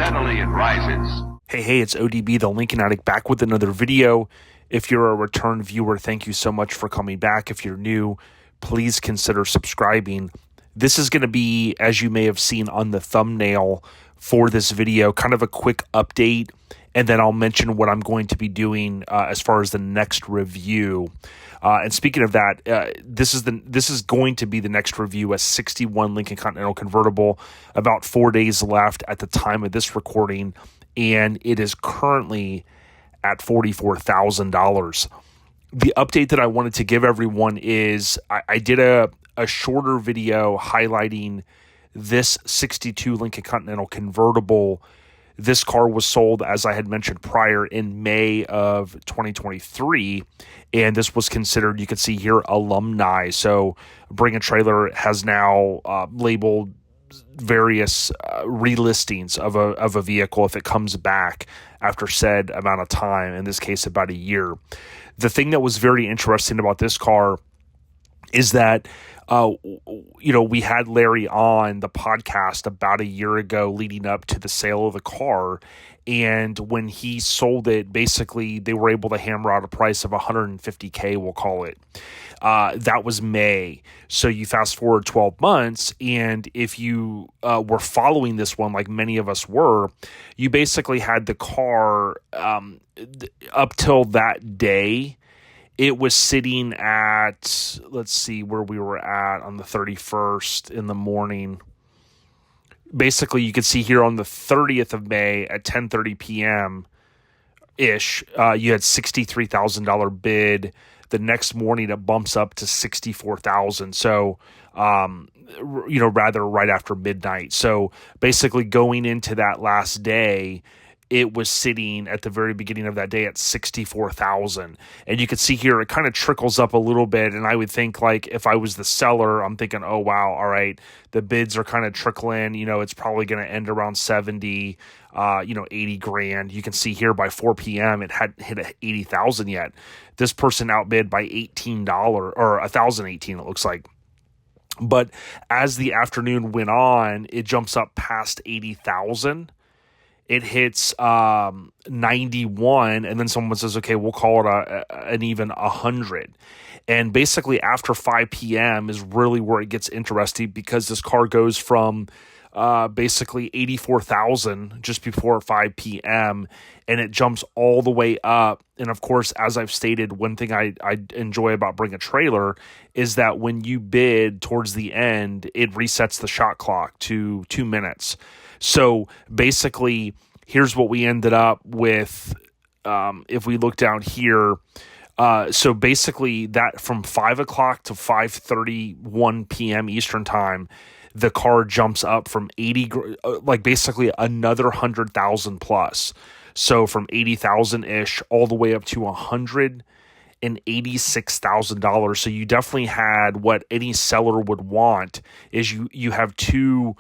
Steadily it rises. Hey, it's ODB, the Lincoln Addict, back with another video. If you're a return viewer, thank you so much for coming back. If you're new, please consider subscribing. This is going to be, as you may have seen on the thumbnail for this video, kind of a quick update, and then I'll mention what I'm going to be doing as far as the next review. And speaking of that, this is going to be the next review, a 61 Lincoln Continental convertible, about 4 days left at the time of this recording, and it is currently at $44,000. The update that I wanted to give everyone is I did a shorter video highlighting this 62 Lincoln Continental convertible. This car was sold, as I had mentioned prior, in May of 2023, and this was considered, you can see here, alumni. So Bring a Trailer has now labeled various relistings of a vehicle if it comes back after said amount of time, in this case about a year. The thing that was very interesting about this car is that we had Larry on the podcast about a year ago leading up to the sale of the car, and when he sold it, basically they were able to hammer out a price of $150K, we'll call it. That was May. So you fast forward 12 months, and if you were following this one like many of us were, you basically had the car up till that day. It was sitting at, let's see where we were at on the 31st in the morning. Basically, you could see here on the 30th of May at 10:30 p.m.-ish, you had $63,000 bid. The next morning, it bumps up to $64,000. So, rather right after midnight. So basically going into that last day, it was sitting at the very beginning of that day at $64,000. And you can see here, it kind of trickles up a little bit. And I would think, like, if I was the seller, I'm thinking, oh, wow, all right, the bids are kind of trickling. It's probably going to end around 70, 80 grand. You can see here by 4 p.m., it hadn't hit 80,000 yet. This person outbid by $18 or $1,018, it looks like. But as the afternoon went on, it jumps up past 80,000. It hits 91, and then someone says, okay, we'll call it an even 100. And basically after 5 p.m. is really where it gets interesting, because this car goes from basically 84,000 just before 5 p.m., and it jumps all the way up. And of course, as I've stated, one thing I enjoy about Bring a Trailer is that when you bid towards the end, it resets the shot clock to 2 minutes. So basically, here's what we ended up with. If we look down here, so basically that from 5 o'clock to 5:31 p.m. Eastern time, the car jumps up from 80, like basically another 100,000 plus. So from 80,000-ish all the way up to $186,000. So you definitely had what any seller would want, is you have two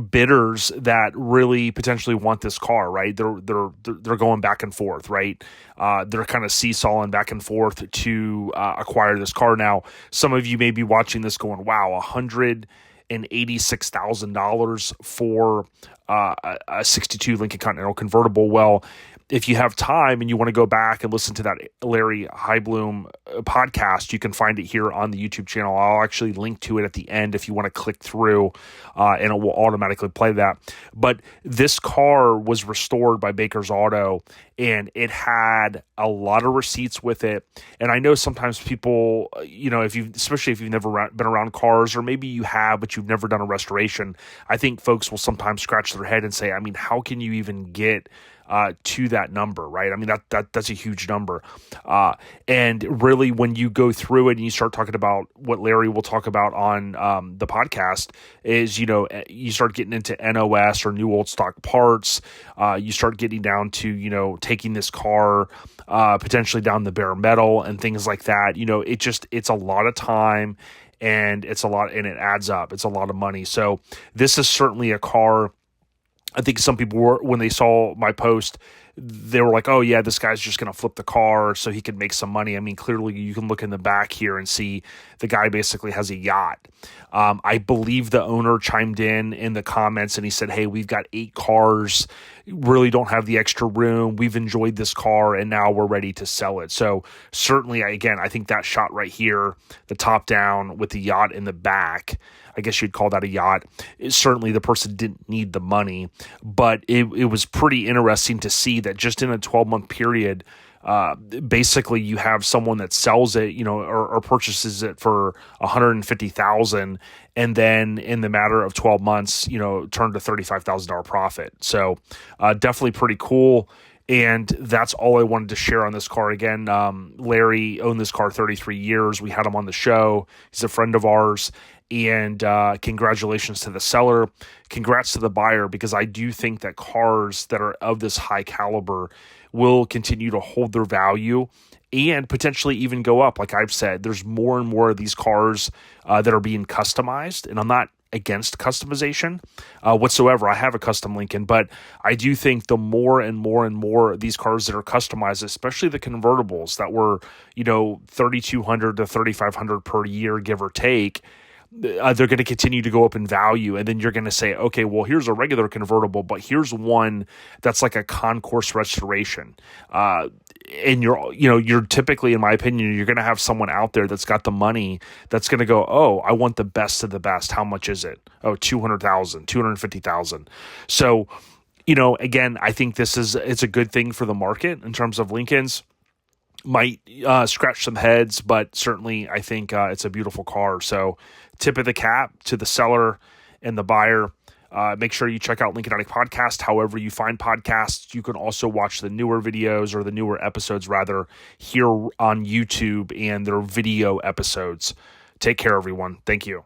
bidders that really potentially want this car, right? They're going back and forth, right? They're kind of seesawing back and forth to acquire this car. Now, some of you may be watching this going, wow, $186,000 for a 62 Lincoln Continental convertible. Well, if you have time and you want to go back and listen to that Larry Heibloom podcast, you can find it here on the YouTube channel. I'll actually link to it at the end if you want to click through, and it will automatically play that. But this car was restored by Baker's Auto, and it had a lot of receipts with it. And I know sometimes people, especially if you've never been around cars, or maybe you have, but you've never done a restoration, I think folks will sometimes scratch their head and say, I mean, how can you even get to that number, right? I mean, that's a huge number. And really, when you go through it and you start talking about what Larry will talk about on the podcast, is, you start getting into NOS or new old stock parts. You start getting down to, taking this car potentially down the bare metal and things like that. It's a lot of time, and it's a lot, and it adds up. It's a lot of money. So this is certainly a car. I think some people were, when they saw my post, they were like, oh yeah, this guy's just going to flip the car so he could make some money. I mean, clearly you can look in the back here and see the guy basically has a yacht. I believe the owner chimed in the comments and he said, hey, we've got 8 cars, really don't have the extra room. We've enjoyed this car and now we're ready to sell it. So certainly, again, I think that shot right here, the top down with the yacht in the back, I guess you'd call that a yacht. Certainly the person didn't need the money, but it was pretty interesting to see that just in a 12-month period, basically you have someone that sells it, or purchases it for $150,000, and then in the matter of 12 months, turned a $35,000 profit. So definitely pretty cool. And that's all I wanted to share on this car. Again, Larry owned this car 33 years. We had him on the show. He's a friend of ours. And congratulations to the seller. Congrats to the buyer, because I do think that cars that are of this high caliber will continue to hold their value and potentially even go up. Like I've said, there's more and more of these cars that are being customized, and I'm not against customization whatsoever. I have a custom Lincoln, but I do think the more and more and more these cars that are customized, especially the convertibles that were, $3,200 to $3,500 per year, give or take, they're going to continue to go up in value. And then you're going to say, okay, well, here's a regular convertible, but here's one that's like a concourse restoration. And you're typically, in my opinion, you're going to have someone out there that's got the money that's going to go, oh, I want the best of the best. How much is it? Oh, $200,000, $250,000. So, again, I think it's a good thing for the market in terms of Lincolns. Might scratch some heads, but certainly I think it's a beautiful car. So tip of the cap to the seller and the buyer. Make sure you check out Lincoln Addict Podcast. However you find podcasts, you can also watch the newer videos, or the newer episodes rather, here on YouTube, and their video episodes. Take care, everyone. Thank you.